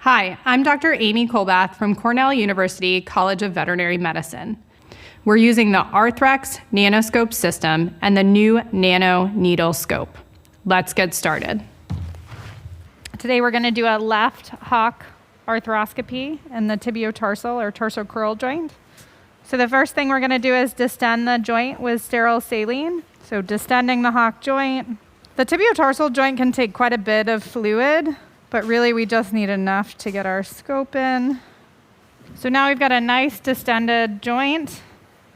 Hi, I'm Dr. Aimee Colbath from Cornell University College of Veterinary Medicine. We're using the Arthrex NanoScope system and the new Nano Needle Scope. Let's get started. Today we're going to do a left hock arthroscopy in the tibiotarsal or tarsocrural joint. So the first thing we're going to do is distend the joint with sterile saline. So distending the hock joint. The tibiotarsal joint can take quite a bit of fluid, but really we just need enough to get our scope in. So now we've got a nice distended joint.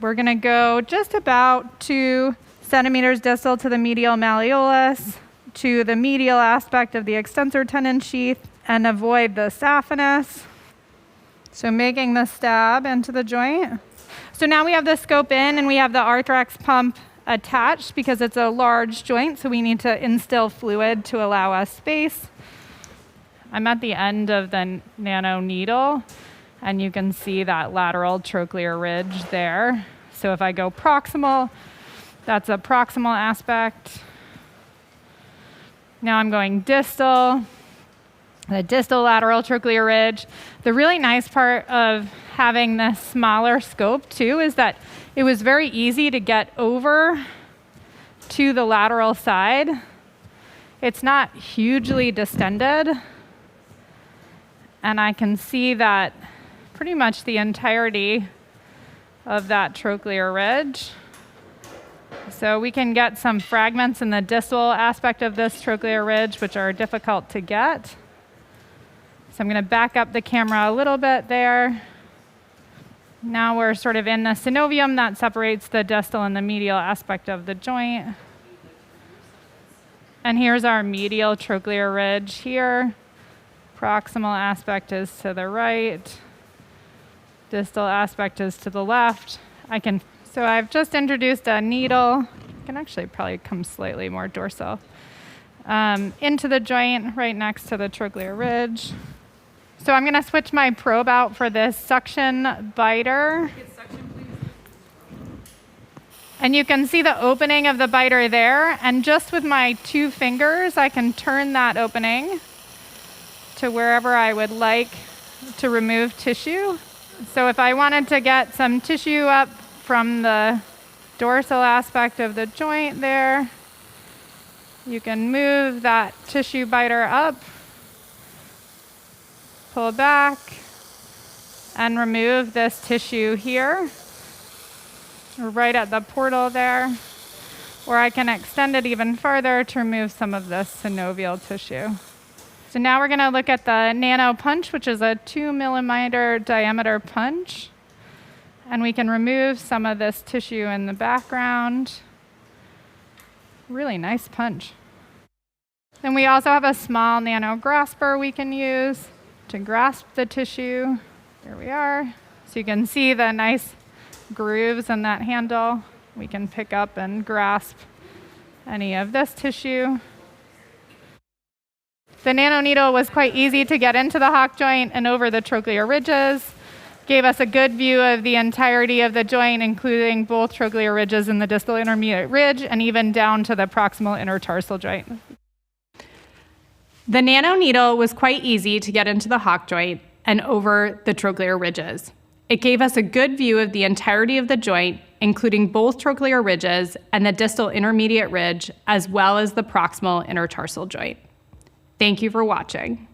We're going to go just about 2 centimeters distal to the medial malleolus, to the medial aspect of the extensor tendon sheath, and avoid the saphenous. So making the stab into the joint. So now we have the scope in and we have the Arthrex pump attached because it's a large joint, so we need to instill fluid to allow us space. I'm at the end of the nano needle, and you can see that lateral trochlear ridge there. So if I go proximal, that's a proximal aspect. Now I'm going distal, the distal lateral trochlear ridge. The really nice part of having this smaller scope too is that it was very easy to get over to the lateral side. It's not hugely distended, and I can see that pretty much the entirety of that trochlear ridge. So we can get some fragments in the distal aspect of this trochlear ridge, which are difficult to get. So I'm going to back up the camera a little bit there. Now we're sort of in the synovium that separates the distal and the medial aspect of the joint. And here's our medial trochlear ridge here. Proximal aspect is to the right. Distal aspect is to the left. So I've just introduced a needle. I can actually probably come slightly more dorsal. Into the joint right next to the trochlear ridge. So I'm going to switch my probe out for this suction biter. And you can see the opening of the biter there. And just with my 2 fingers, I can turn that opening to wherever I would like to remove tissue. So if I wanted to get some tissue up from the dorsal aspect of the joint there, you can move that tissue biter up, pull back, and remove this tissue here, right at the portal there. Or I can extend it even farther to remove some of this synovial tissue. So now we're going to look at the nano punch, which is a 2 millimeter diameter punch. And we can remove some of this tissue in the background. Really nice punch. Then we also have a small nano grasper we can use to grasp the tissue. There we are. So you can see the nice grooves in that handle. We can pick up and grasp any of this tissue. The nano needle was quite easy to get into the hock joint and over the trochlear ridges. Gave us a good view of the entirety of the joint, including both trochlear ridges and the distal intermediate ridge, and even down to the proximal intertarsal joint. The nano needle was quite easy to get into the hock joint and over the trochlear ridges. It gave us a good view of the entirety of the joint, including both trochlear ridges and the distal intermediate ridge, as well as the proximal intertarsal joint. Thank you for watching.